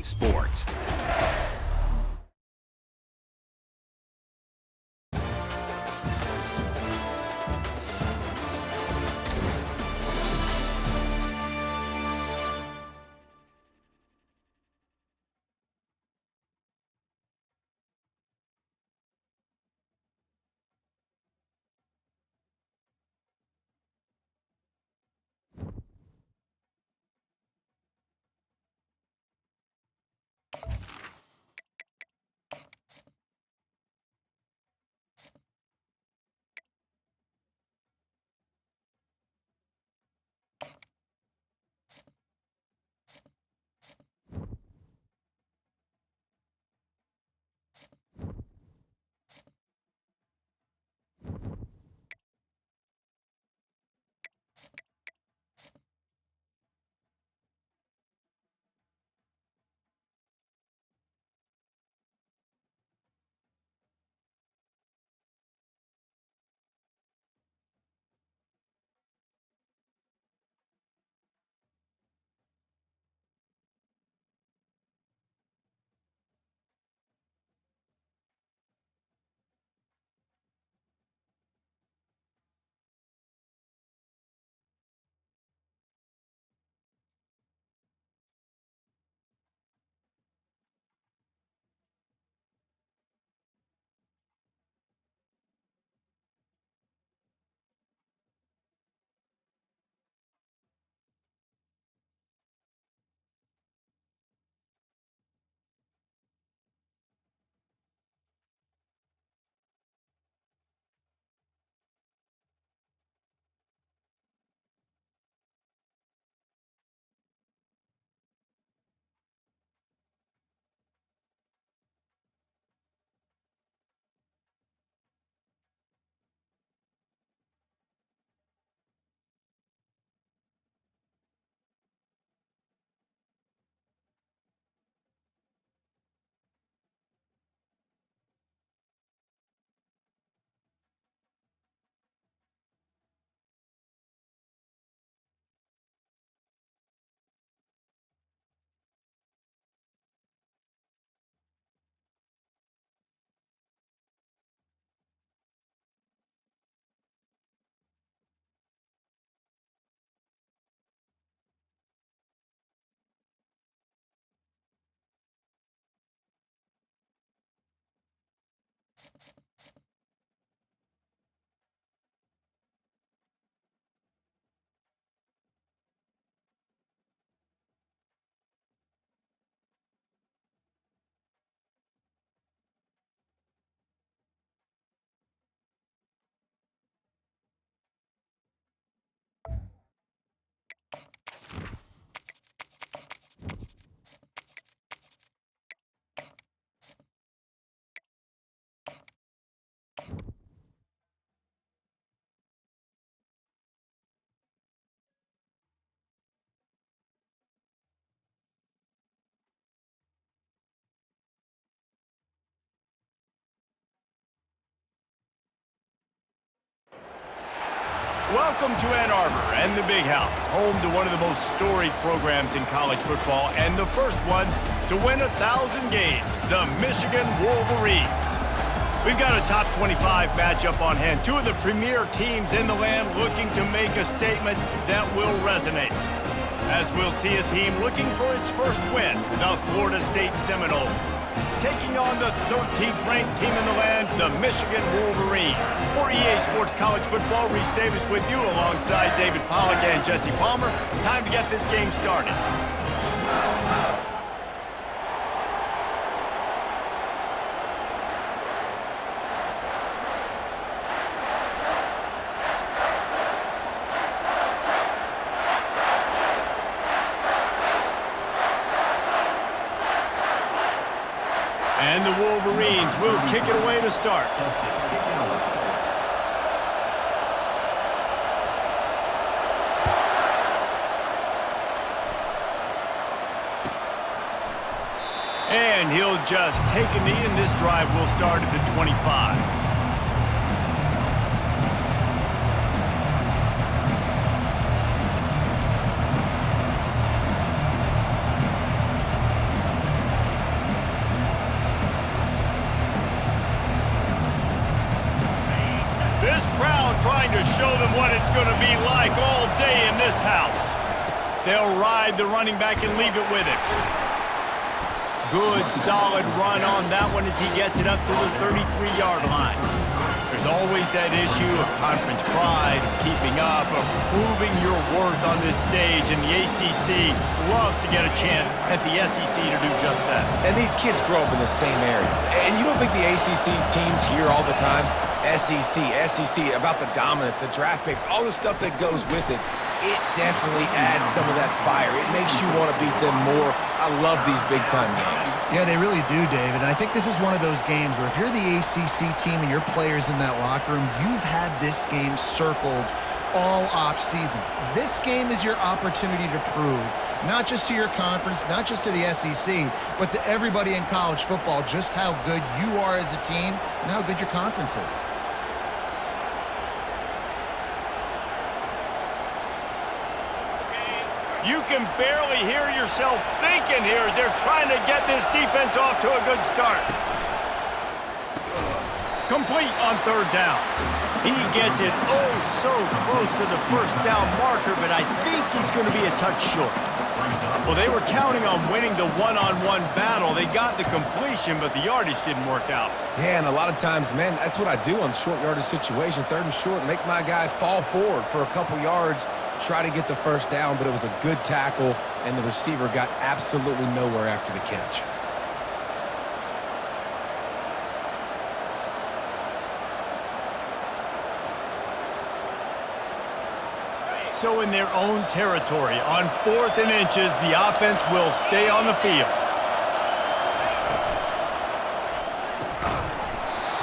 Sports. Welcome to Ann Arbor and the Big House, home to one of the most storied programs in college football and the first one to win 1,000 games, the Michigan Wolverines. We've got a top 25 matchup on hand, two of the premier teams in the land looking to make a statement that will resonate. As we'll see a team looking for its first win, the Florida State Seminoles, taking on the 13th ranked team in the land, the Michigan Wolverines. For EA Sports College Football, Reese Davis with you alongside David Pollack and Jesse Palmer. Time to get this game started. And the Wolverines will kick it away to start. And he'll just take a knee, and this drive will start at the 25. going to be like all day in this house? They'll ride the running back and leave it with him. Good, solid run on that one as he gets it up to the 33-yard line. There's always that issue of conference pride, of keeping up, of proving your worth on this stage, and the ACC loves to get a chance at the SEC to do just that. And these kids grow up in the same area. And you don't think the ACC teams hear all the time, SEC, about the dominance, the draft picks, all the stuff that goes with it. It definitely adds some of that fire. It makes you want to beat them more. I love these big-time games. Yeah, they really do, David. And I think this is one of those games where if you're the ACC team and your players in that locker room, you've had this game circled all off-season. This game is your opportunity to prove, not just to your conference, not just to the SEC, but to everybody in college football, just how good you are as a team and how good your conference is. You can barely hear yourself thinking here as they're trying to get this defense off to a good start. Complete on third down. He gets it oh so close to the first down marker, but I think he's going to be a touch short. Well, they were counting on winning the one-on-one battle. They got the completion, but the yardage didn't work out. Yeah, and a lot of times, man, that's what I do on short yardage situation. Third and short, make my guy fall forward for a couple yards, try to get the first down, but it was a good tackle, and the receiver got absolutely nowhere after the catch. So in their own territory, on 4th and inches, the offense will stay on the field.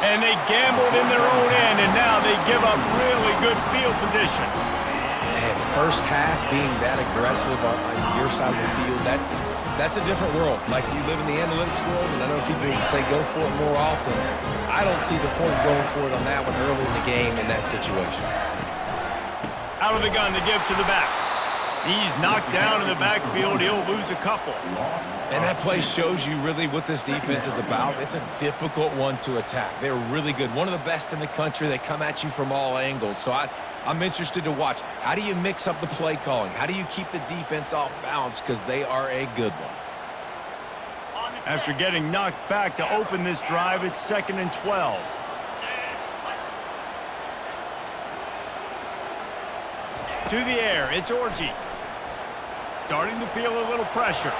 And they gambled in their own end, and now they give up really good field position. And first half being that aggressive on your side of the field, that's a different world. Like, you live in the analytics world, and I know people say go for it more often. I don't see the point going for it on that one early in the game in that situation. Out of the gun to give to the back. He's knocked down in the backfield. He'll lose a couple. And that play shows you really what this defense is about. It's a difficult one to attack. They're really good. One of the best in the country. They come at you from all angles. So I'm interested to watch. How do you mix up the play calling? How do you keep the defense off balance? Because they are a good one. After getting knocked back to open this drive, it's 2nd and 12. To the air, it's Orji. Starting to feel a little pressure.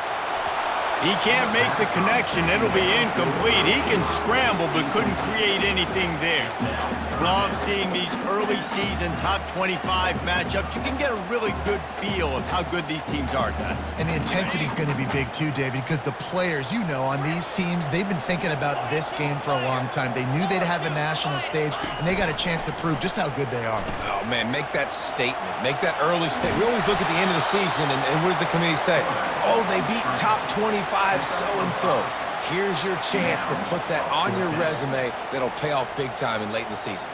He can't make the connection. It'll be incomplete. He can scramble, but couldn't create anything there. Love seeing these early season top 25 matchups. You can get a really good feel of how good these teams are, guys. And the intensity is going to be big too, David, because the players, you know, on these teams, they've been thinking about this game for a long time. They knew they'd have a national stage, and they got a chance to prove just how good they are. Oh, man, make that statement. Make that early statement. We always look at the end of the season, and what does the committee say? Oh, they beat top 25 so-and-so. Here's your chance to put that on your resume that'll pay off big time and late in the season.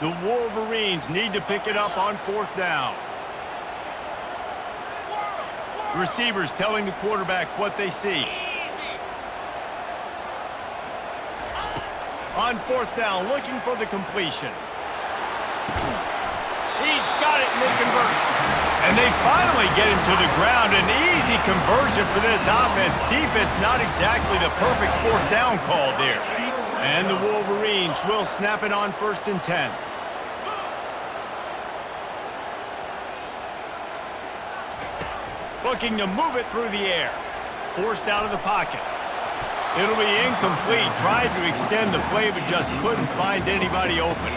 The Wolverines need to pick it up on 4th down. Receivers telling the quarterback what they see. On 4th down, looking for the completion. He's got it, and they convert. And they finally get him to the ground. An easy conversion for this offense. Defense not exactly the perfect 4th down call there. And the Wolverines will snap it on 1st and 10. Looking to move it through the air. Forced out of the pocket. It'll be incomplete. Tried to extend the play, but just couldn't find anybody open.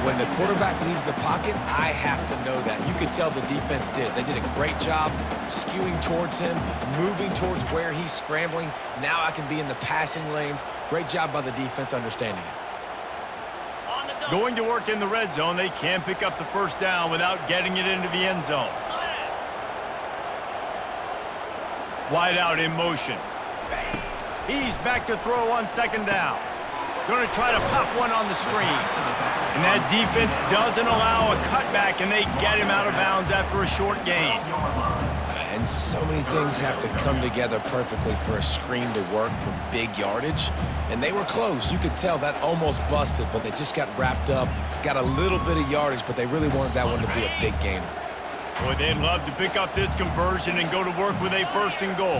When the quarterback leaves the pocket, I have to know that. You could tell the defense did. They did a great job skewing towards him, moving towards where he's scrambling. Now I can be in the passing lanes. Great job by the defense understanding it. Going to work in the red zone. They can pick up the 1st down without getting it into the end zone. Wide out in motion. He's back to throw on 2nd down. Going to try to pop one on the screen. And that defense doesn't allow a cutback, and they get him out of bounds after a short gain. And And so many things have to come together perfectly for a screen to work for big yardage. And they were close. You could tell that almost busted, but they just got wrapped up, got a little bit of yardage, but they really wanted that one to be a big gainer. Boy, they'd love to pick up this conversion and go to work with a 1st and goal.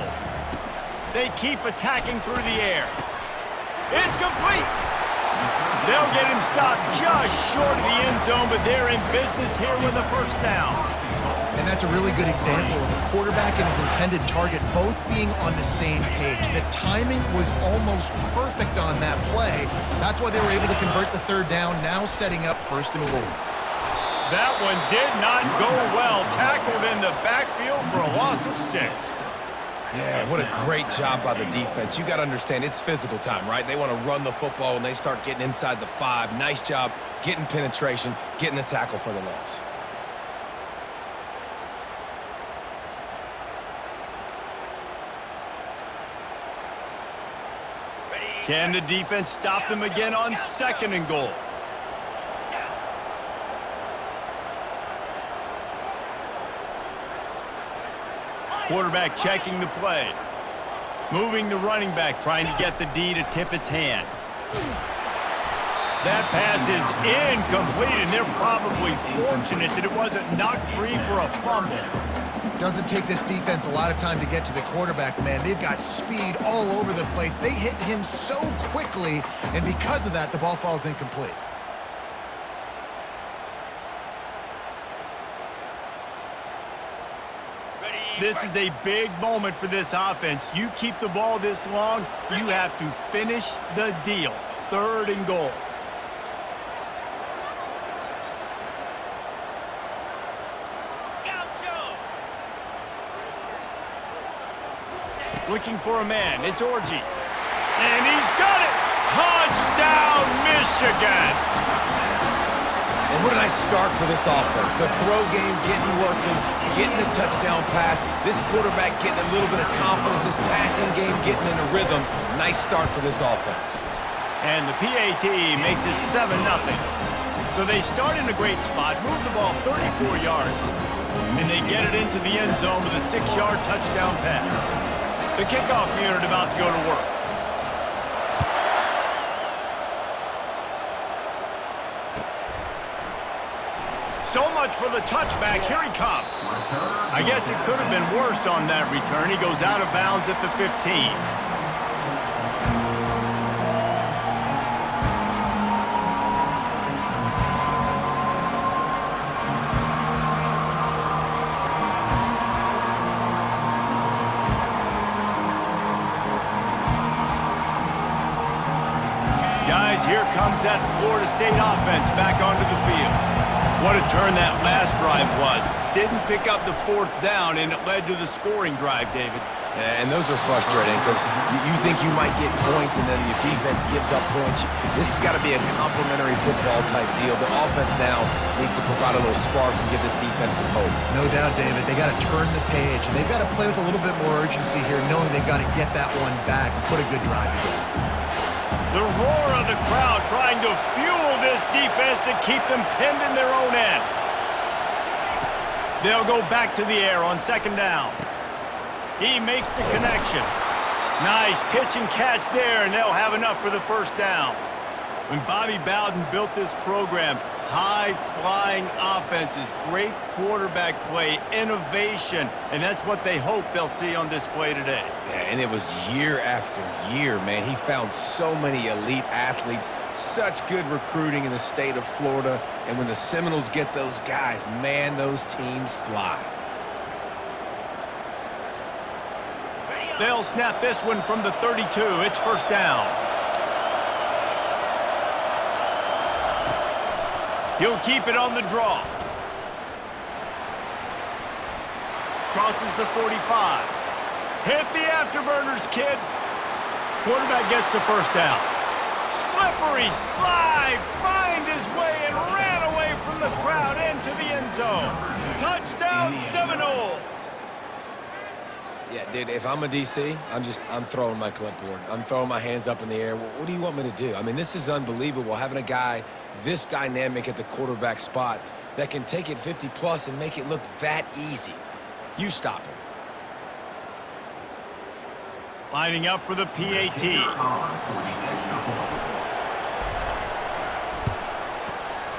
They keep attacking through the air. It's complete. They'll get him stopped just short of the end zone, but they're in business here with a 1st down. And that's a really good example of a quarterback and his intended target both being on the same page. The timing was almost perfect on that play. That's why they were able to convert the 3rd down, now setting up 1st and goal. That one did not go well. Tackled in the backfield for a loss of 6. Yeah, what a great job by the defense. You got to understand, it's physical time, right? They want to run the football and they start getting inside the 5. Nice job getting penetration, getting the tackle for the loss. Can the defense stop them again on 2nd and goal? Quarterback checking the play. Moving the running back, trying to get the D to tip its hand. That pass is incomplete, and they're probably fortunate that it wasn't knocked free for a fumble. Doesn't take this defense a lot of time to get to the quarterback, man. They've got speed all over the place. They hit him so quickly, and because of that, the ball falls incomplete. This is a big moment for this offense. You keep the ball this long, you have to finish the deal. 3rd and goal. Looking for a man. It's Orji. And he's got it! Touchdown, Michigan! And what a nice start for this offense. The throw game getting working, getting the touchdown pass. This quarterback getting a little bit of confidence. This passing game getting in a rhythm. Nice start for this offense. And the PAT makes it 7-0. So they start in a great spot, move the ball 34 yards, and they get it into the end zone with a 6-yard touchdown pass. The kickoff unit about to go to work. So much for the touchback. Here he comes. I guess it could have been worse on that return. He goes out of bounds at the 15. Guys, here comes that Florida State offense back onto the field. What a turn that last drive was. Didn't pick up the 4th down, and it led to the scoring drive, David. And those are frustrating because you think you might get points and then your defense gives up points. This has got to be a complementary football type deal. The offense now needs to provide a little spark and give this defense some hope. No doubt, David. They got to turn the page, and they've got to play with a little bit more urgency here, knowing they've got to get that one back and put a good drive together. The roar of the crowd trying to fuel this defense to keep them pinned in their own end. They'll go back to the air on 2nd down. He makes the connection. Nice pitch and catch there, and they'll have enough for the 1st down. When Bobby Bowden built this program, high-flying offenses, great quarterback play, innovation, and that's what they hope they'll see on display today. Yeah, and it was year after year, man. He found so many elite athletes, such good recruiting in the state of Florida, and when the Seminoles get those guys, man, those teams fly. They'll snap this one from the 32. It's 1st down. He'll keep it on the draw. Crosses the 45. Hit the afterburners, kid. Quarterback gets the 1st down. Slippery slide. Find his way and ran away from the crowd into the end zone. Touchdown, Seminoles. Yeah, dude, if I'm a DC, I'm throwing my clipboard. I'm throwing my hands up in the air. What do you want me to do? I mean, this is unbelievable, having a guy this dynamic at the quarterback spot that can take it 50-plus and make it look that easy. You stop him. Lining up for the PAT.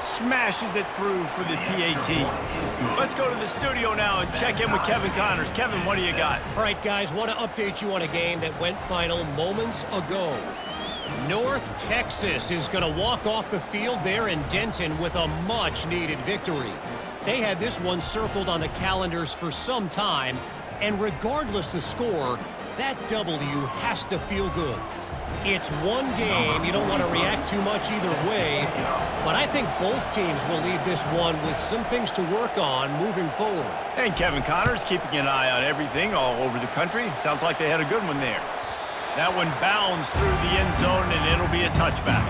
Smashes it through for the PAT. Let's go to the studio now and check in with Kevin Connors. Kevin, what do you got? All right, guys, want to update you on a game that went final moments ago. North Texas is going to walk off the field there in Denton with a much-needed victory. They had this one circled on the calendars for some time, and regardless the score, that W has to feel good. It's one game. You don't want to react too much either way, but I think both teams will leave this one with some things to work on moving forward. And Kevin Connors keeping an eye on everything all over the country. Sounds like they had a good one there. That one bounds through the end zone, and it'll be a touchback.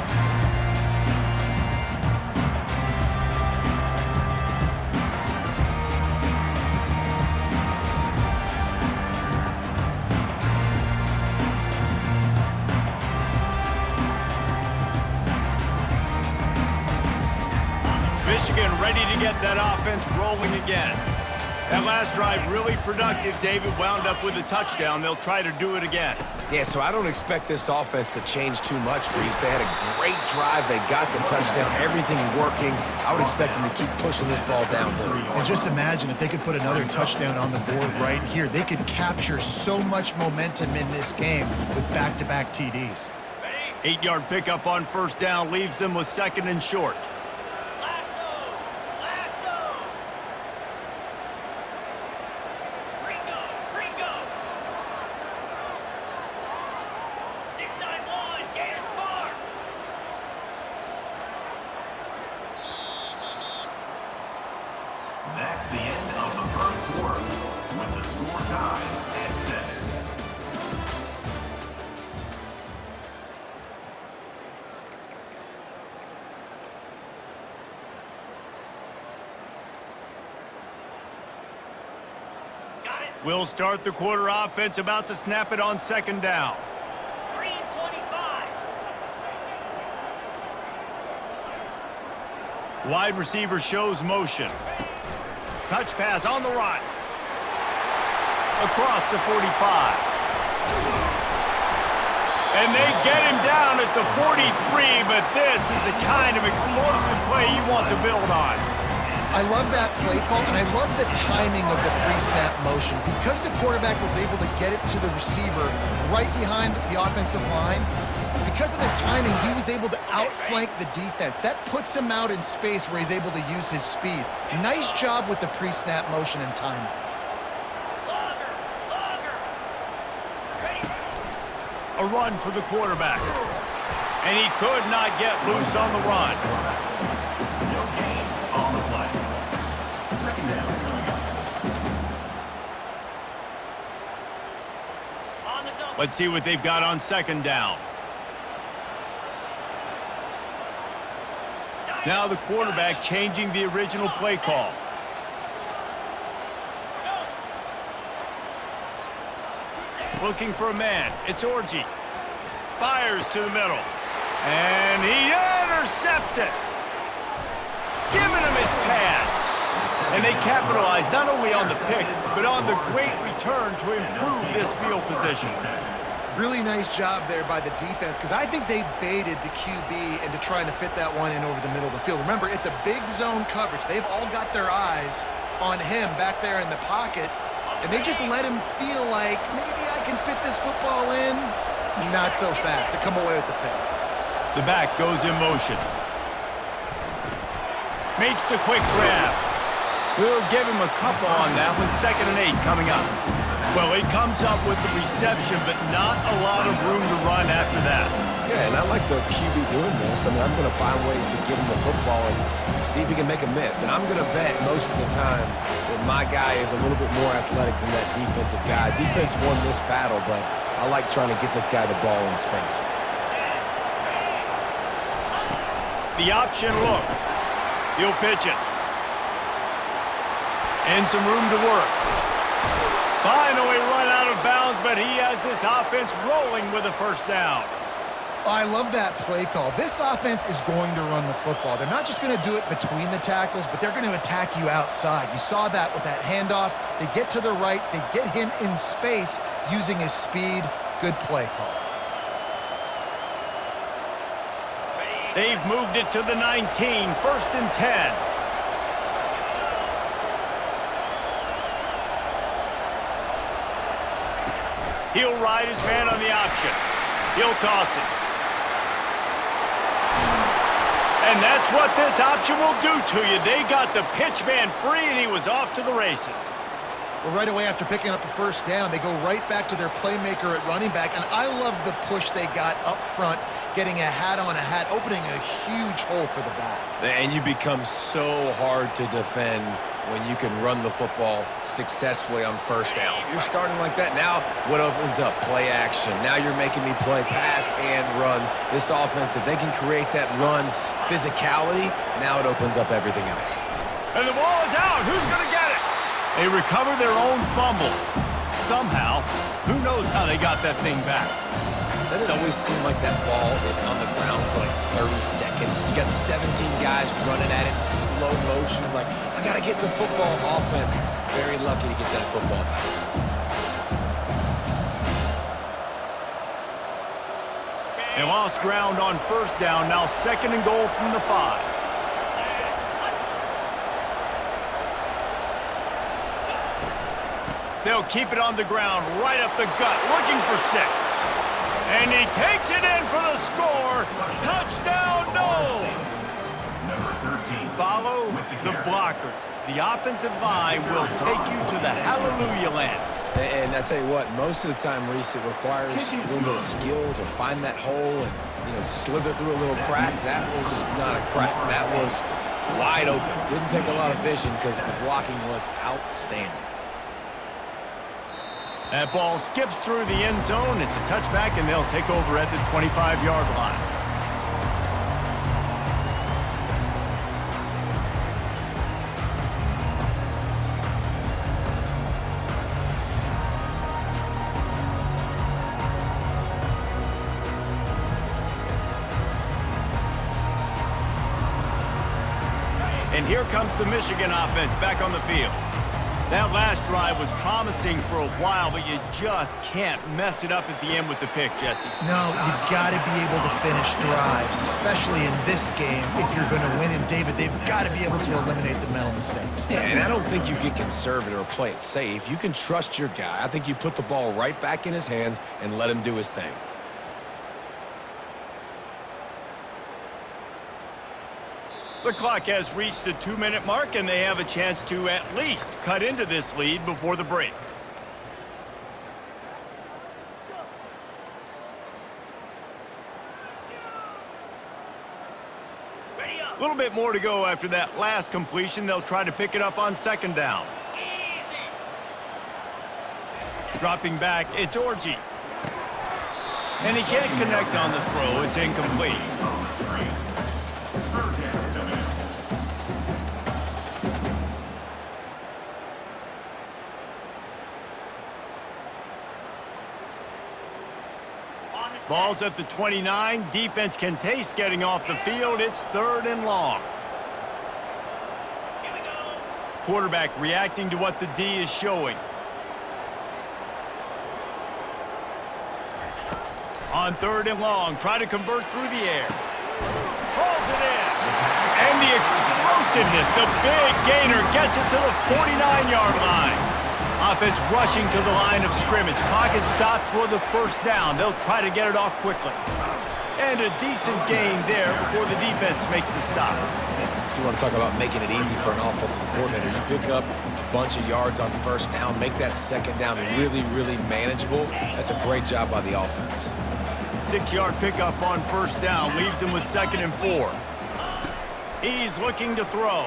Michigan ready to get that offense rolling again. That last drive really productive. David wound up with a touchdown. They'll try to do it again. Yeah, so I don't expect this offense to change too much, Reese. They had a great drive. They got the touchdown. Everything working. I would expect them to keep pushing this ball downhill. And just imagine if they could put another touchdown on the board right here. They could capture so much momentum in this game with back-to-back TDs. 8-yard pickup on first down leaves them with second and short. That's the end of the first quarter, with the score tied at 7. We'll start the quarter offense, about to snap it on second down. 3:25. Wide receiver shows motion. Touch pass on the run. Across the 45. And they get him down at the 43, but this is the kind of explosive play you want to build on. I love that play call, and I love the timing of the pre-snap motion. Because the quarterback was able to get it to the receiver right behind the offensive line, because of the timing, he was able to outflank the defense. That puts him out in space where he's able to use his speed. Nice job with the pre-snap motion and timing. A run for the quarterback. And he could not get loose on the run. No gain on the play. Second down. Let's see what they've got on second down. Now the quarterback changing the original play call. Looking for a man. It's Orji. Fires to the middle. And he intercepts it. Giving him his pads. And they capitalize not only on the pick, but on the great return to improve this field position. Really nice job there by the defense, because I think they baited the QB into trying to fit that one in over the middle of the field. Remember, it's a big zone coverage. They've all got their eyes on him back there in the pocket, and they just let him feel like, maybe I can fit this football in. Not so fast. They come away with the pick. The back goes in motion. Makes the quick grab. We'll give him a couple on that one. 2nd and 8 coming up. Well, he comes up with the reception, but not a lot of room to run after that. Yeah, and I like the QB doing this. I mean, I'm going to find ways to give him the football and see if he can make a miss. And I'm going to bet most of the time that my guy is a little bit more athletic than that defensive guy. Defense won this battle, but I like trying to get this guy the ball in space. The option look. He'll pitch it. And some room to work. Finally run out of bounds, but he has this offense rolling with a first down. I love that play call. This offense is going to run the football. They're not just going to do it between the tackles, but they're going to attack you outside. You saw that with that handoff. They get to the right. They get him in space using his speed. Good play call. They've moved it to the 19, 1st and 10. He'll ride his man on the option. He'll toss it. And that's what this option will do to you. They got the pitch man free, and he was off to the races. Well, right away after picking up a first down, they go right back to their playmaker at running back, and I love the push they got up front, getting a hat on a hat, opening a huge hole for the back. And you become so hard to defend when you can run the football successfully on first down. You're starting like that. Now what opens up? Play action. Now you're making me play pass and run. This offense, if they can create that run physicality, now it opens up everything else. And the ball is out. Who's going to get it? They recover their own fumble. Somehow, who knows how they got that thing back. Doesn't it always seem like that ball is on the ground for like 30 seconds? You got 17 guys running at it in slow motion. Like, I got to get the football. Offense, very lucky to get that football back. They lost ground on first down. Now 2nd and goal from the 5. They'll keep it on the ground, right up the gut, looking for 6. And he takes it in for the score. Touchdown, no! Number 13. Follow the blockers. The offensive line will take you to the hallelujah land. And I tell you what, most of the time, Reese, it requires a little bit of skill to find that hole and, slither through a little crack. That was not a crack. That was wide open. Didn't take a lot of vision because the blocking was outstanding. That ball skips through the end zone. It's a touchback, and they'll take over at the 25-yard line. And here comes the Michigan offense back on the field. That last drive was promising for a while, but you just can't mess it up at the end with the pick, Jesse. No, you got to be able to finish drives, especially in this game. If you're going to win, and David, they've got to be able to eliminate the mental mistakes. Yeah, and I don't think you get conservative or play it safe. You can trust your guy. I think you put the ball right back in his hands and let him do his thing. The clock has reached the 2-minute mark, and they have a chance to at least cut into this lead before the break. A little bit more to go after that last completion. They'll try to pick it up on 2nd down. Dropping back, it's Orji. And he can't connect on the throw. It's incomplete. Ball's at the 29. Defense can taste getting off the field. It's 3rd and long. Quarterback reacting to what the D is showing. On 3rd and long, try to convert through the air. Pulls it in. And the explosiveness, the big gainer gets it to the 49-yard line. Offense rushing to the line of scrimmage. Clock is stopped for the 1st down. They'll try to get it off quickly. And a decent gain there before the defense makes the stop. You want to talk about making it easy for an offensive coordinator. You pick up a bunch of yards on 1st down, make that 2nd down really, really manageable. That's a great job by the offense. 6-yard pickup on 1st down leaves him with 2nd and 4. He's looking to throw.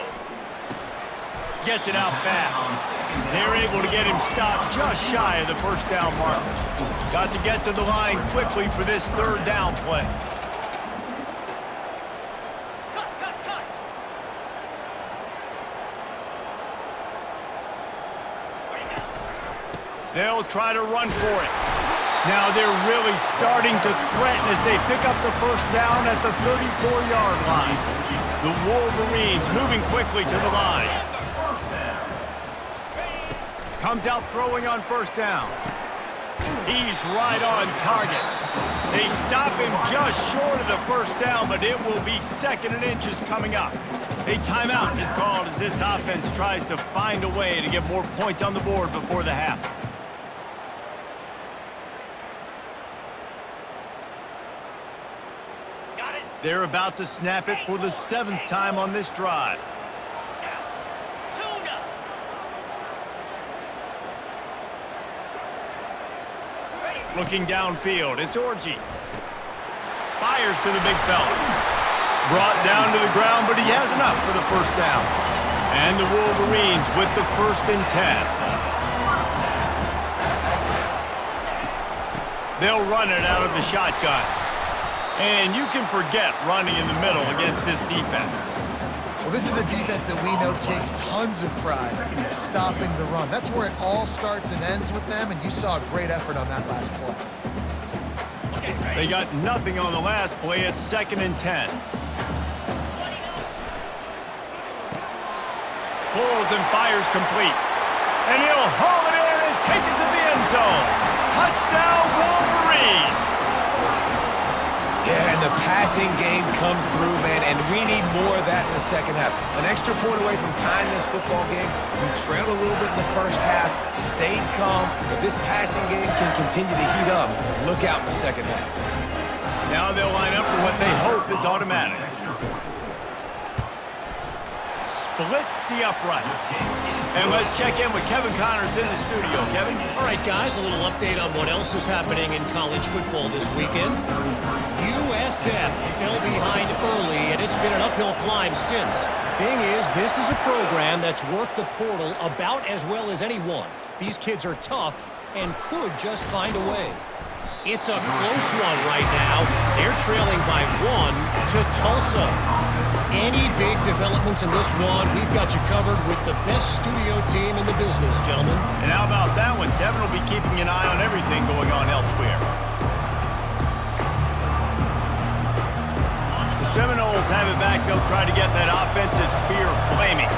Gets it out fast. They're able to get him stopped just shy of the 1st down marker. Got to get to the line quickly for this 3rd down play. They'll try to run for it. Now they're really starting to threaten as they pick up the 1st down at the 34-yard line. The Wolverines moving quickly to the line. Comes out throwing on 1st down. He's right on target. They stop him just short of the first down, but it will be 2nd and inches coming up. A timeout is called as this offense tries to find a way to get more points on the board before the half. They're about to snap it for the 7th time on this drive. Looking downfield, it's Orji. Fires to the big fella. Brought down to the ground, but he has enough for the first down. And the Wolverines with the 1st and 10. They'll run it out of the shotgun. And you can forget running in the middle against this defense. Well, this is a defense that we know takes tons of pride in stopping the run. That's where it all starts and ends with them, and you saw a great effort on that last play. They got nothing on the last play. It's 2nd and 10. Pulls and fires complete. And he'll haul it in and take it to the end zone. Touchdown, Wolverines! Yeah, and the passing game comes through, man, and we need more of that in the second half. An extra point away from tying this football game. We trailed a little bit in the first half, stayed calm. If this passing game can continue to heat up, look out in the second half. Now they'll line up for what they hope is automatic. Splits the uprights. And let's check in with Kevin Connors in the studio. Kevin? All right, guys, a little update on what else is happening in college football this weekend. USF fell behind early, and it's been an uphill climb since. Thing is, this is a program that's worked the portal about as well as anyone. These kids are tough and could just find a way. It's a close one right now. They're trailing by 1 to Tulsa. Any big developments in this one, we've got you covered with the best studio team in the business, gentlemen. And how about that one? Kevin will be keeping an eye on everything going on elsewhere. The Seminoles have it back. They'll try to get that offensive spear flaming.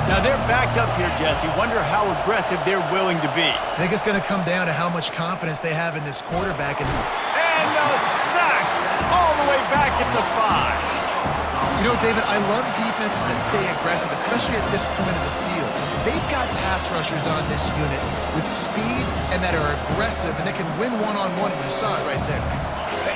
Now they're backed up here, Jesse. Wonder how aggressive they're willing to be. I think it's going to come down to how much confidence they have in this quarterback. And a sack all the way back at the 5. you know, David, I love defenses that stay aggressive, especially at this point of the field. They've got pass rushers on this unit with speed and that are aggressive, and they can win one-on-one, and you saw it right there.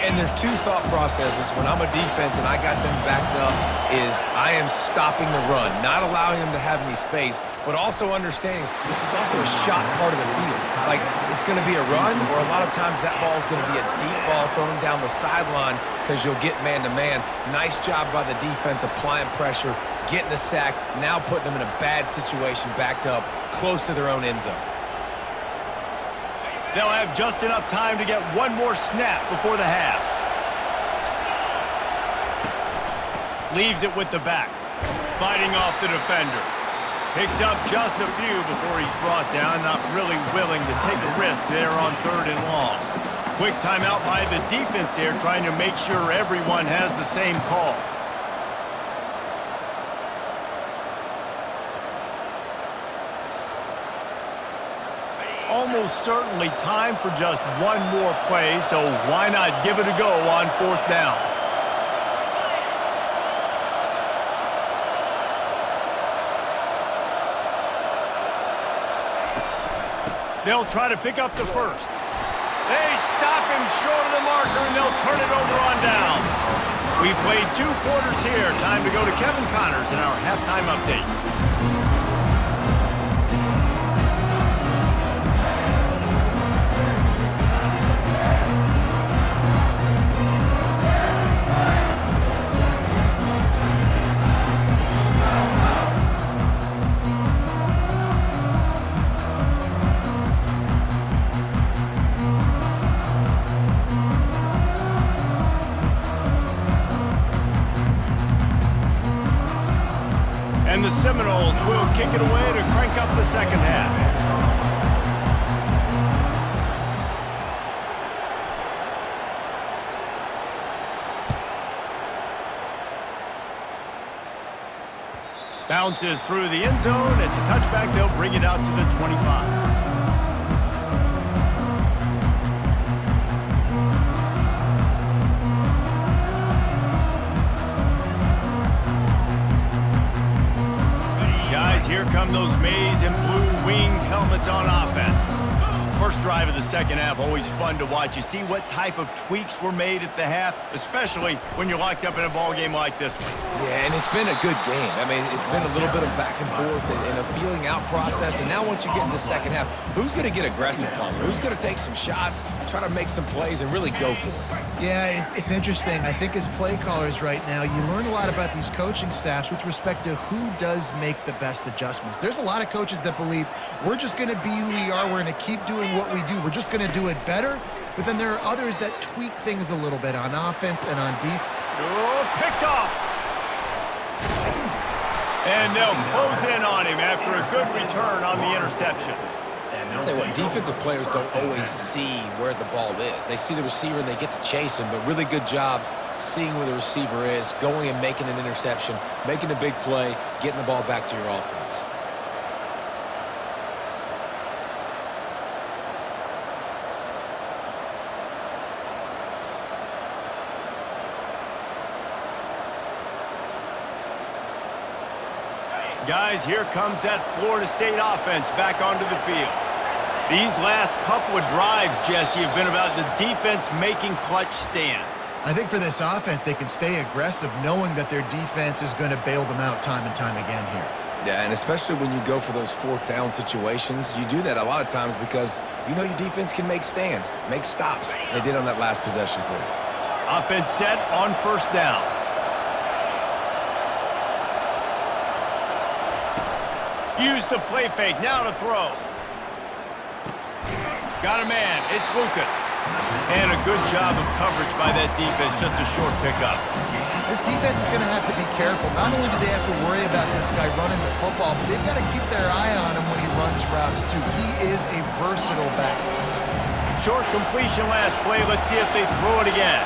And there's two thought processes when I'm a defense and I got them backed up is I am stopping the run, not allowing them to have any space, but also understanding this is also a shot part of the field. Like, it's going to be a run, or a lot of times that ball is going to be a deep ball thrown down the sideline because you'll get man-to-man. Nice job by the defense applying pressure, getting the sack, now putting them in a bad situation backed up close to their own end zone. They'll have just enough time to get one more snap before the half. Leaves it with the back. Fighting off the defender. Picks up just a few before he's brought down. Not really willing to take a risk there on 3rd and long. Quick timeout by the defense there, trying to make sure everyone has the same call. Almost certainly time for just one more play, so why not give it a go on 4th down? They'll try to pick up the first. They stop him short of the marker, and they'll turn it over on downs. We've played 2 quarters here. Time to go to Kevin Connors in our halftime update. And the Seminoles will kick it away to crank up the second half. Bounces through the end zone. It's a touchback. They'll bring it out to the 25. come those maize and blue winged helmets on offense. First drive of the second half, always fun to watch. You see what type of tweaks were made at the half, especially when you're locked up in a ball game like this one. Yeah, and it's been a good game. I mean, it's been a little bit of back and forth and a feeling out process. And now once you get in the second half, who's going to get aggressive, Palmer? Who's going to take some shots, try to make some plays, and really go for it? Yeah, it's interesting. I think as play callers right now, you learn a lot about these coaching staffs with respect to who does make the best adjustments. There's a lot of coaches that believe we're just going to be who we are. We're going to keep doing what we do. We're just going to do it better. But then there are others that tweak things a little bit on offense and on defense. Oh, picked off. And they'll close in on him after a good return on the interception. I'll tell you what, defensive players don't always see where the ball is. They see the receiver and they get to chase him, but really good job seeing where the receiver is, going and making an interception, making a big play, getting the ball back to your offense. Guys, here comes that Florida State offense back onto the field. These last couple of drives, Jesse, have been about the defense making clutch stand. I think for this offense, they can stay aggressive knowing that their defense is going to bail them out time and time again here. Yeah, and especially when you go for those fourth down situations, you do that a lot of times because you know your defense can make stands, make stops. They did on that last possession for you. Offense set on first down. Use the play fake, now to throw. Got a man, it's Lucas. And a good job of coverage by that defense, just a short pickup. This defense is going to have to be careful. Not only do they have to worry about this guy running the football, but they've got to keep their eye on him when he runs routes too. He is a versatile back. Short completion last play, let's see if they throw it again.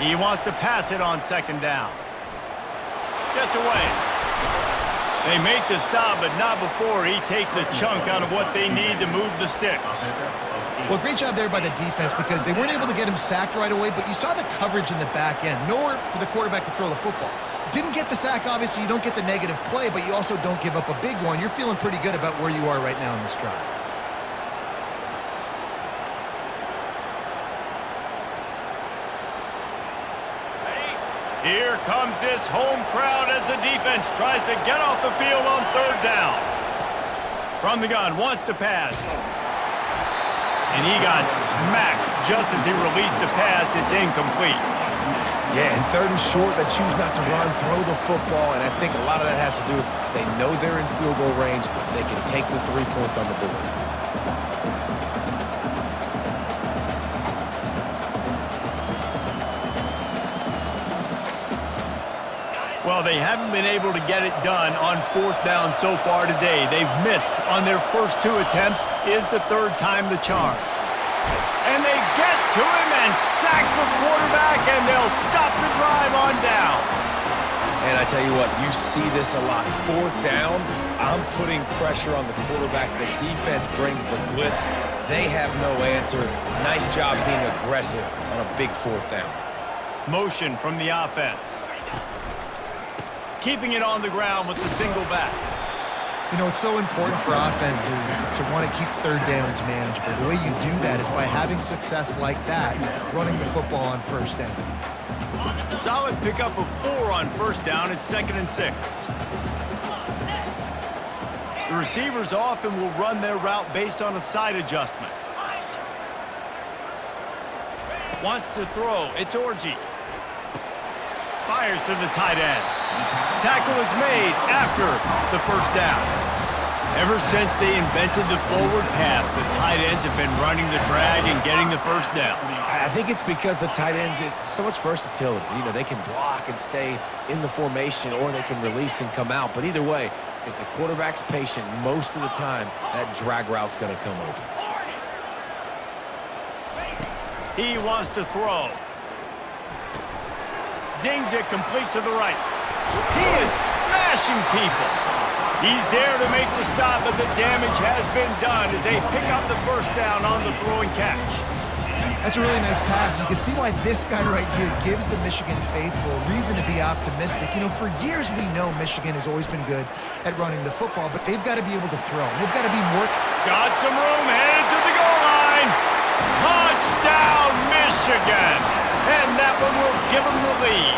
He wants to pass it on second down. Gets away. They make the stop, but not before he takes a chunk out of what they need to move the sticks. Well, great job there by the defense because they weren't able to get him sacked right away, but you saw the coverage in the back end. Nowhere for the quarterback to throw the football. Didn't get the sack, obviously. You don't get the negative play, but you also don't give up a big one. You're feeling pretty good about where you are right now in this drive. Here comes this home crowd as the defense tries to get off the field on third down. From the gun, wants to pass. And he got smacked just as he released the pass. It's incomplete. Yeah, and third and short, they choose not to run, throw the football, and I think a lot of that has to do with they know they're in field goal range. They can take the 3 points on the board. Well, they haven't been able to get it done on fourth down so far today. They've missed on their first two attempts. Is the third time the charm. And they get to him and sack the quarterback, and they'll stop the drive on downs. And I tell you what, you see this a lot. Fourth down, I'm putting pressure on the quarterback. The defense brings the blitz. They have no answer. Nice job being aggressive on a big fourth down. Motion from the offense. Keeping it on the ground with the single back. You know, it's so important for offenses to want to keep third downs manageable. The way you do that is by having success like that, running the football on first down. Solid pickup of 4 on first down. It's 2nd and 6. The receivers often will run their route based on a side adjustment. Wants to throw. It's Orji. Fires to the tight end. Tackle is made after the first down. Ever since they invented the forward pass, the tight ends have been running the drag and getting the first down. I think it's because the tight ends is so much versatility. You know, they can block and stay in the formation, or they can release and come out. But either way, if the quarterback's patient most of the time, that drag route's going to come open. He wants to throw. Zings it complete to the right. He is smashing people. He's there to make the stop, but the damage has been done as they pick up the first down on the throwing catch. That's a really nice pass. You can see why this guy right here gives the Michigan faithful a reason to be optimistic. You know, for years we know Michigan has always been good at running the football, but they've got to be able to throw. They've got to be more... Got some room, headed to the goal line. Touchdown, Michigan. And that one will give them the lead.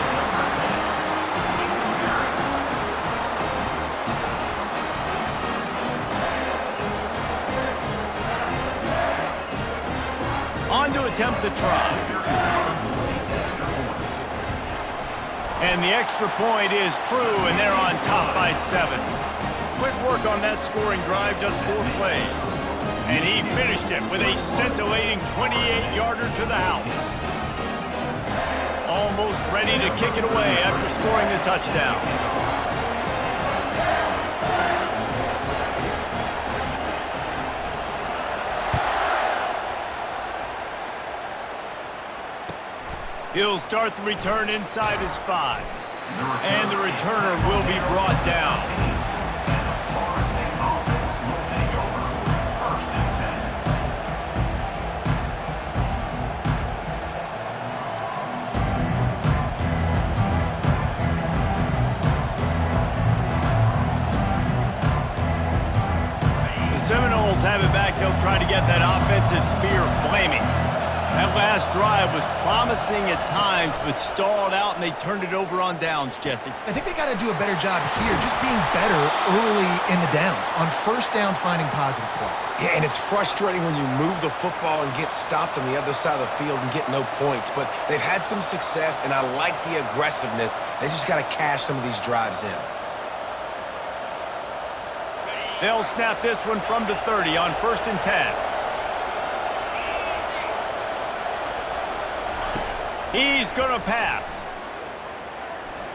On to attempt the try. And the extra point is true, and they're on top by 7. Quick work on that scoring drive, just 4 plays. And he finished it with a scintillating 28-yarder to the house. Almost ready to kick it away after scoring the touchdown. He'll start the return inside his 5. And the returner will be brought down. Florida State offense will take over 1st and 10. The Seminoles have it back. They'll try to get that offensive spear flaming. That last drive was promising at times, but stalled out, and they turned it over on downs, Jesse. I think they got to do a better job here, just being better early in the downs, on first down finding positive plays. Yeah, and it's frustrating when you move the football and get stopped on the other side of the field and get no points. But they've had some success, and I like the aggressiveness. They just got to cash some of these drives in. They'll snap this one from the 30 on 1st and 10. He's going to pass.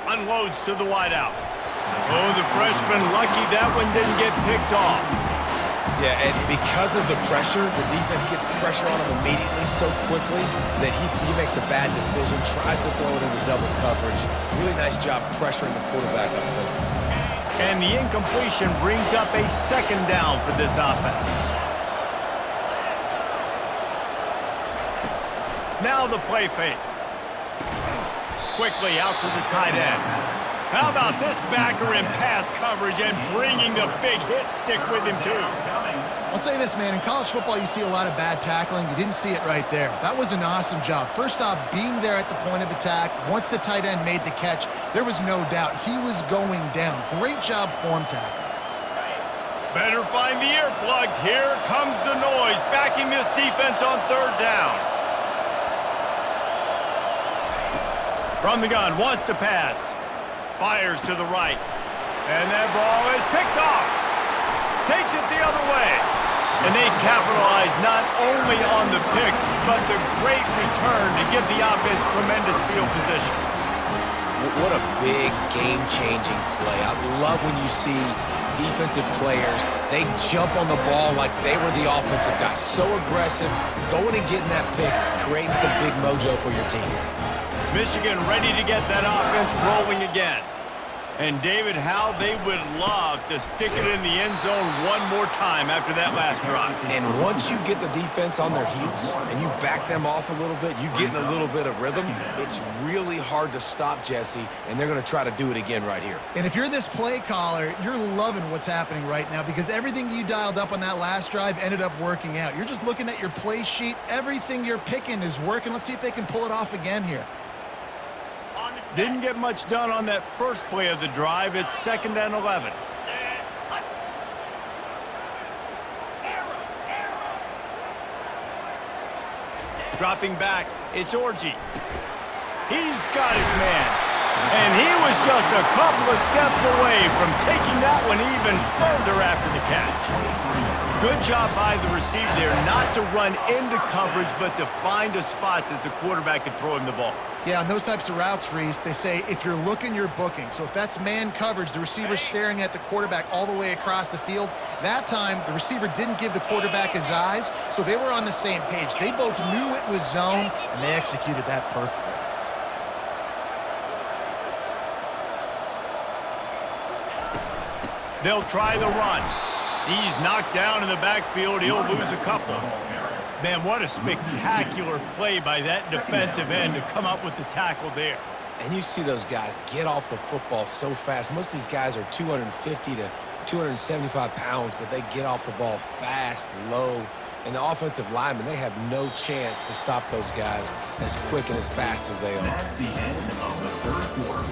Unloads to the wideout. Oh, the freshman lucky that one didn't get picked off. Yeah, and because of the pressure, the defense gets pressure on him immediately so quickly that he makes a bad decision, tries to throw it into double coverage. Really nice job pressuring the quarterback up front. And the incompletion brings up a 2nd down for this offense. Now the play fake. Quickly out to the tight end. How about this backer in pass coverage and bringing the big hit stick with him, too? I'll say this, man. In college football, you see a lot of bad tackling. You didn't see it right there. That was an awesome job. First off, being there at the point of attack. Once the tight end made the catch, there was no doubt he was going down. Great job form tackling. Better find the earplugs. Here comes the noise, backing this defense on 3rd down. From the gun, wants to pass. Fires to the right. And that ball is picked off. Takes it the other way. And they capitalize not only on the pick, but the great return to give the offense tremendous field position. What a big game-changing play. I love when you see defensive players, they jump on the ball like they were the offensive guys. So aggressive, going and getting that pick, creating some big mojo for your team. Michigan ready to get that offense rolling again. And David, how they would love to stick it in the end zone one more time after that last drive. And once you get the defense on their heels and you back them off a little bit, you get in a little bit of rhythm, it's really hard to stop, Jesse, and they're going to try to do it again right here. And if you're this play caller, you're loving what's happening right now because everything you dialed up on that last drive ended up working out. You're just looking at your play sheet. Everything you're picking is working. Let's see if they can pull it off again here. Didn't get much done on that first play of the drive. It's 2nd and 11. Dropping back, it's Orji. He's got his man. And he was just a couple of steps away from taking that one even further after the catch. Good job by the receiver there not to run into coverage, but to find a spot that the quarterback could throw him the ball. Yeah, on those types of routes, Reese, they say if you're looking, you're booking. So if that's man coverage, the receiver's staring at the quarterback all the way across the field. That time, the receiver didn't give the quarterback his eyes, so they were on the same page. They both knew it was zone, and they executed that perfectly. They'll try the run. He's knocked down in the backfield. He'll lose a couple. Man, what a spectacular play by that defensive end to come up with the tackle there. And you see those guys get off the football so fast. Most of these guys are 250 to 275 pounds, but they get off the ball fast, low. And the offensive linemen, they have no chance to stop those guys as quick and as fast as they are. That's the end of the third quarter.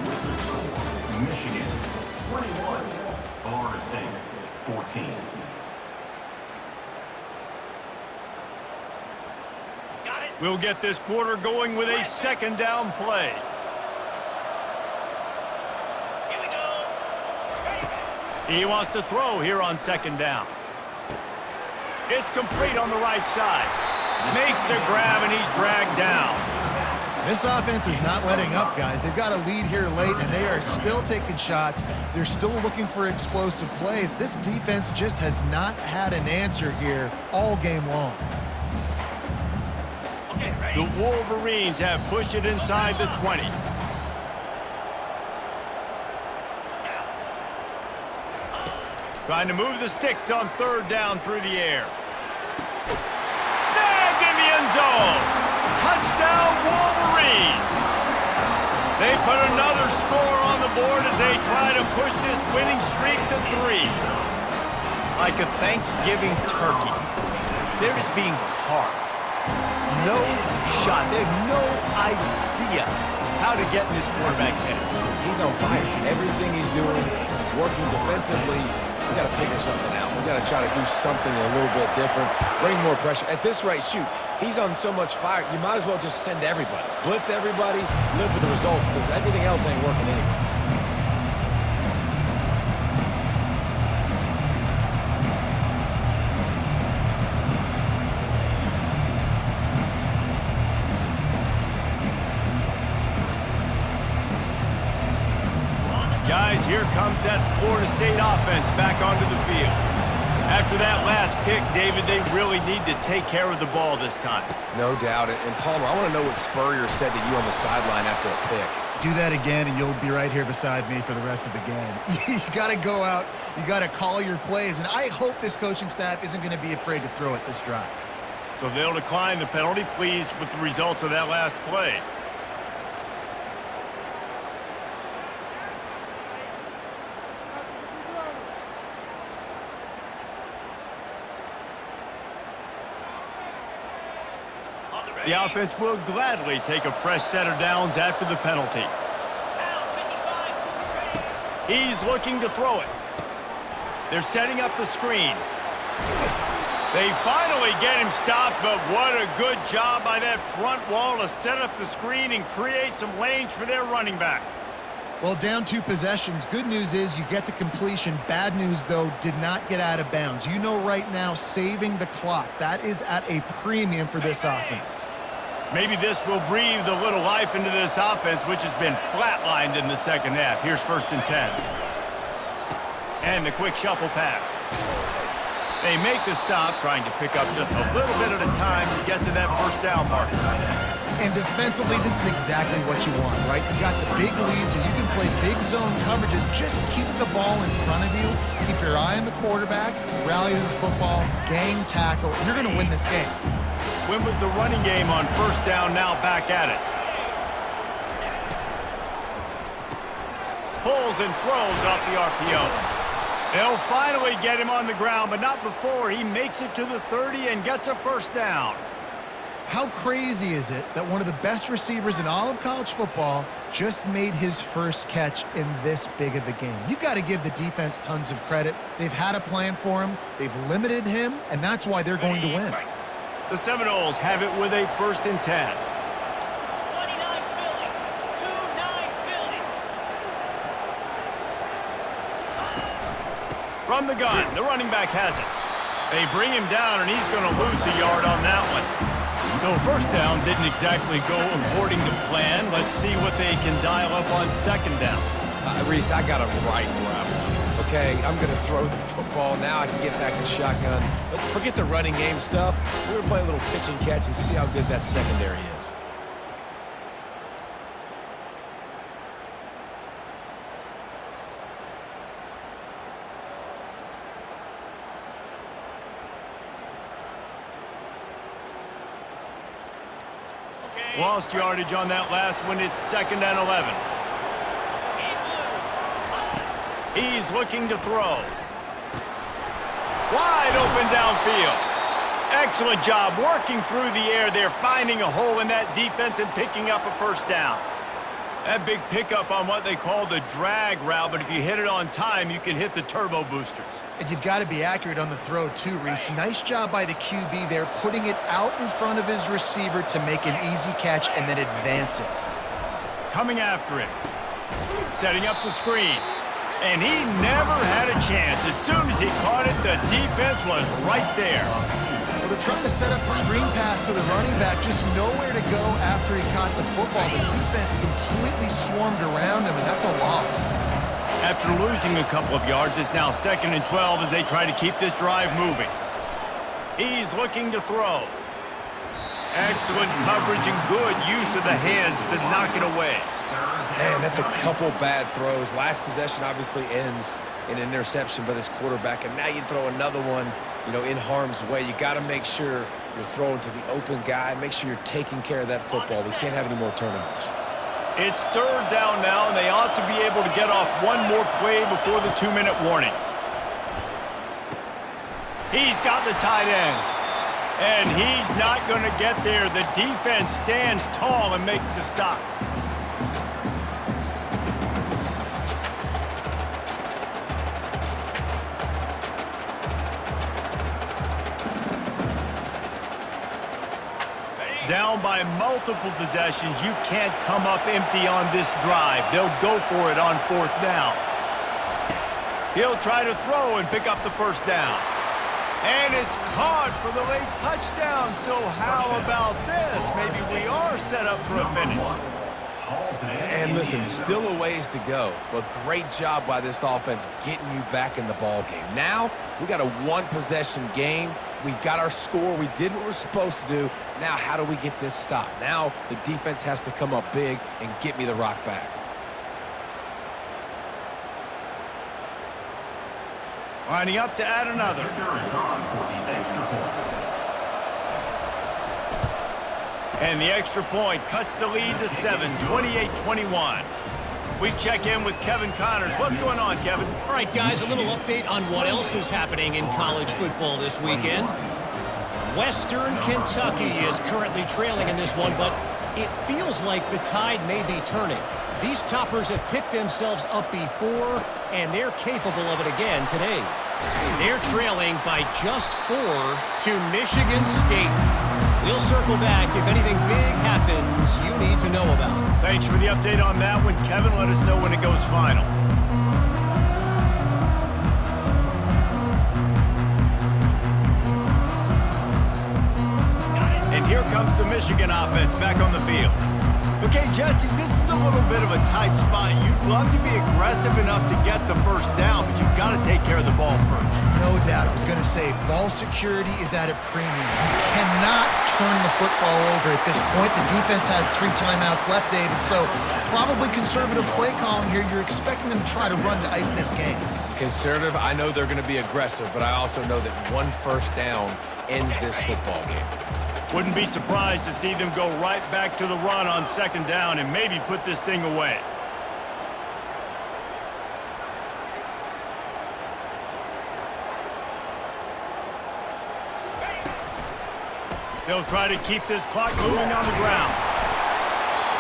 With the score, Michigan 21, Florida State 14. We'll get this quarter going with a second down play. Here we go. He wants to throw here on second down. It's complete on the right side. Makes the grab, and he's dragged down. This offense is not letting up, guys. They've got a lead here late, and they are still taking shots. They're still looking for explosive plays. This defense just has not had an answer here all game long. Okay, ready. The Wolverines have pushed it inside the 20. Trying to move the sticks on third down through the air. Snagged in the end zone. Touchdown, Wolverines. They put another score on the board as they try to push this winning streak to 3. Like a Thanksgiving turkey. They're just being carved. No shot. They have no idea how to get in this quarterback's head. He's on fire. Everything he's doing is working defensively. We got to figure something out. We got to try to do something a little bit different, bring more pressure. At this rate, shoot, he's on so much fire, you might as well just send everybody. Blitz everybody, live with the results, because everything else ain't working anyways. Guys, here comes that Florida State offense back onto the field. After that last pick, David, they really need to take care of the ball this time. No doubt. And Palmer, I want to know what Spurrier said to you on the sideline after a pick. Do that again, and you'll be right here beside me for the rest of the game. You got to go out. You got to call your plays, and I hope this coaching staff isn't going to be afraid to throw it this drive. So they'll decline the penalty, pleased with the results of that last play. The offense will gladly take a fresh set of downs after the penalty. He's looking to throw it. They're setting up the screen. They finally get him stopped, but what a good job by that front wall to set up the screen and create some lanes for their running back. Well, down 2 possessions. Good news is you get the completion. Bad news, though, did not get out of bounds. You know right now, saving the clock. That is at a premium for this offense. Maybe this will breathe a little life into this offense, which has been flatlined in the second half. Here's 1st and 10. And the quick shuffle pass. They make the stop, trying to pick up just a little bit at a time to get to that first down mark. And defensively, this is exactly what you want, right? You got the big leads, and you can play big zone coverages. Just keep the ball in front of you. Keep your eye on the quarterback, rally to the football, gang tackle. You're going to win this game. Win with the running game on first down, now back at it. Pulls and throws off the RPO. They'll finally get him on the ground, but not before he makes it to the 30 and gets a first down. How crazy is it that one of the best receivers in all of college football just made his first catch in this big of a game? You've got to give the defense tons of credit. They've had a plan for him. They've limited him, and that's why they're going to win. The Seminoles have it with a 1st and 10. 29 Philly. 2-9 Philly. From the gun, the running back has it. They bring him down, and he's going to lose a yard on that one. So first down didn't exactly go according to plan. Let's see what they can dial up on second down. Reese, I got him right where I want him. Okay, I'm going to throw the football. Now I can get back in shotgun. Forget the running game stuff. We're going to play a little pitch and catch and see how good that secondary is. Okay. Lost yardage on that last one. It's 2nd and 11. He's looking to throw. Wide open downfield. Excellent job working through the air there, finding a hole in that defense and picking up a first down. That big pickup on what they call the drag route, but if you hit it on time, you can hit the turbo boosters. And you've got to be accurate on the throw too, Reese. Nice job by the QB there, putting it out in front of his receiver to make an easy catch and then advance it. Coming after it. Setting up the screen. And he never had a chance. As soon as he caught it, the defense was right there. Well, they're trying to set up the screen pass to the running back, just nowhere to go after he caught the football. The defense completely swarmed around him, and that's a loss. After losing a couple of yards, it's now 2nd and 12 as they try to keep this drive moving. He's looking to throw. Excellent coverage and good use of the hands to knock it away. Man, that's a couple bad throws. Last possession obviously ends in an interception by this quarterback, and now you throw another one, in harm's way. You got to make sure you're throwing to the open guy. Make sure you're taking care of that football. We can't have any more turnovers. It's 3rd down now, and they ought to be able to get off one more play before the 2-minute warning. He's got the tight end, and he's not going to get there. The defense stands tall and makes the stop. Down by multiple possessions, you can't come up empty on this drive. They'll go for it on 4th down. He'll try to throw and pick up the first down. And it's caught for the late touchdown. So how about this? Maybe we are set up for a finish. And listen, still a ways to go, but great job by this offense getting you back in the ball game. Now we got a one-possession game. We got our score. We did what we're supposed to do. Now how do we get this stop? Now the defense has to come up big and get me the rock back. Lining up to add another. And the extra point cuts the lead to 7, 28-21. We check in with Kevin Connors. What's going on, Kevin? All right, guys, a little update on what else is happening in college football this weekend. Western Kentucky is currently trailing in this one, but it feels like the tide may be turning. These toppers have picked themselves up before, and they're capable of it again today. They're trailing by just 4 to Michigan State. We'll circle back if anything big happens you need to know about. Thanks for the update on that one, Kevin. Let us know when it goes final. And here comes the Michigan offense back on the field. Okay, Justin, this is a little bit of a tight spot. You'd love to be aggressive enough to get the first down, but you've got to take care of the ball first. No doubt. I was going to say, ball security is at a premium. You cannot turn the football over at this point. The defense has 3 timeouts left, David, so probably conservative play calling here. You're expecting them to try to run to ice this game. Conservative, I know they're going to be aggressive, but I also know that one first down ends this football game. Wouldn't be surprised to see them go right back to the run on 2nd down and maybe put this thing away. They'll try to keep this clock moving on the ground.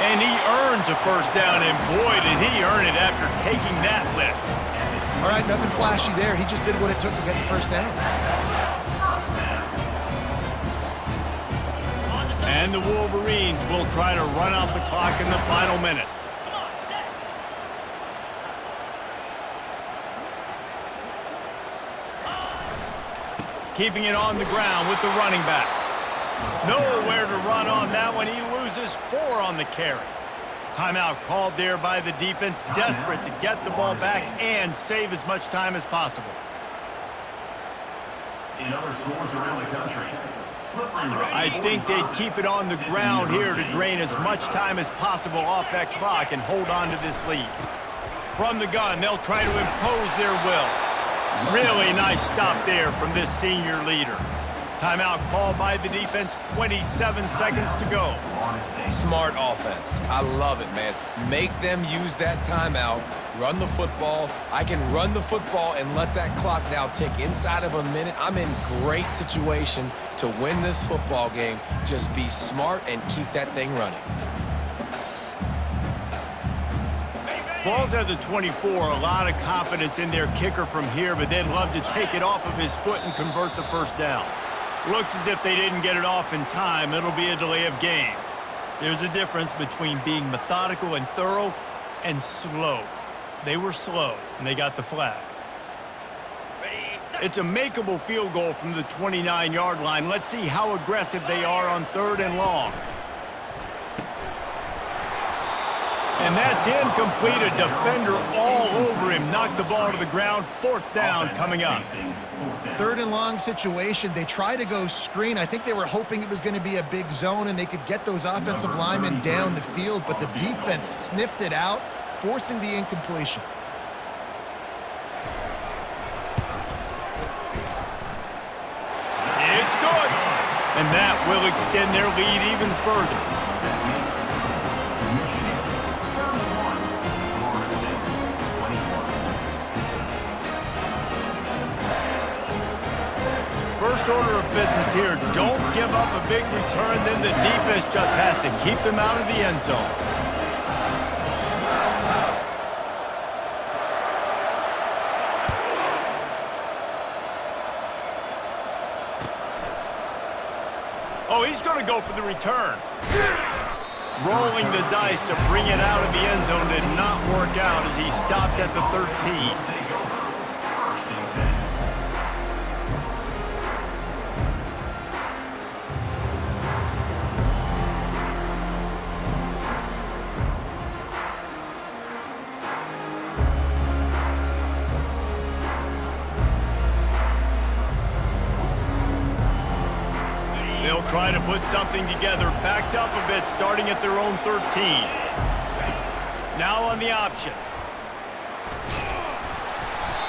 And he earns a first down, and boy, did he earn it after taking that lift. All right, nothing flashy there. He just did what it took to get the first down. And the Wolverines will try to run out the clock in the final minute. Keeping it on the ground with the running back. Nowhere to run on that one. He loses 4 on the carry. Timeout called there by the defense, desperate to get the ball back and save as much time as possible. In other schools around the country, I think they'd keep it on the ground here to drain as much time as possible off that clock and hold on to this lead. From the gun, they'll try to impose their will. Really nice stop there from this senior leader. Timeout called by the defense, 27 seconds to go. Smart offense. I love it, man. Make them use that timeout, run the football. I can run the football and let that clock now tick inside of a minute. I'm in great situation to win this football game. Just be smart and keep that thing running. Ball's at the 24, a lot of confidence in their kicker from here, but they'd love to take it off of his foot and convert the first down. Looks as if they didn't get it off in time. It'll be a delay of game. There's a difference between being methodical and thorough and slow. They were slow, and they got the flag. It's a makeable field goal from the 29-yard line. Let's see how aggressive they are on 3rd and long. And that's incomplete. A defender all over him. Knocked the ball to the ground. 4th down coming up. 3rd and long situation. They try to go screen. I think they were hoping it was going to be a big zone and they could get those offensive linemen down the field, but the defense sniffed it out, forcing the incompletion. It's good. And that will extend their lead even further. First order of business here, don't give up a big return, then the defense just has to keep them out of the end zone. Oh, he's going to go for the return. Rolling the dice to bring it out of the end zone did not work out as he stopped at the 13. They'll try to put something together, backed up a bit, starting at their own 13. Now on the option.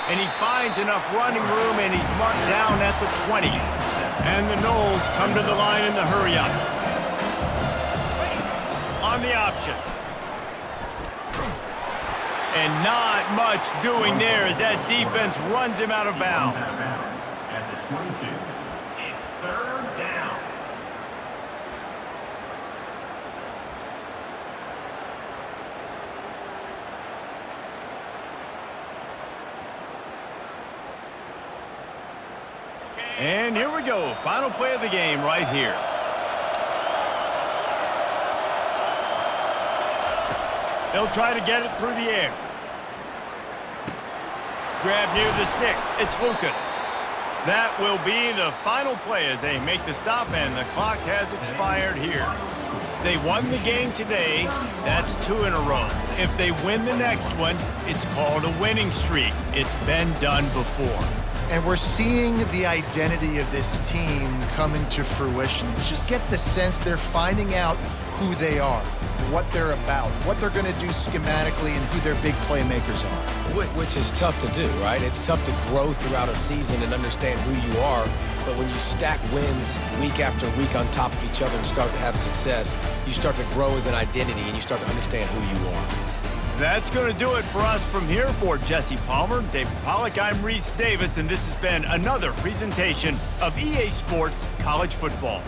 And he finds enough running room, and he's marked down at the 20. And the Noles come to the line in the hurry-up. On the option. And not much doing there as that defense runs him out of bounds. At the 22, it's 3rd down. And here we go. Final play of the game right here. They'll try to get it through the air. Grab near the sticks. It's Lucas. That will be the final play as they make the stop, and the clock has expired here. They won the game today. That's 2 in a row. If they win the next one, it's called a winning streak. It's been done before. And we're seeing the identity of this team coming to fruition. You just get the sense they're finding out who they are, what they're about, what they're going to do schematically, and who their big playmakers are. Which is tough to do, right? It's tough to grow throughout a season and understand who you are. But when you stack wins week after week on top of each other and start to have success, you start to grow as an identity and you start to understand who you are. That's going to do it for us from here. For Jesse Palmer, David Pollack, I'm Reese Davis, and this has been another presentation of EA Sports College Football.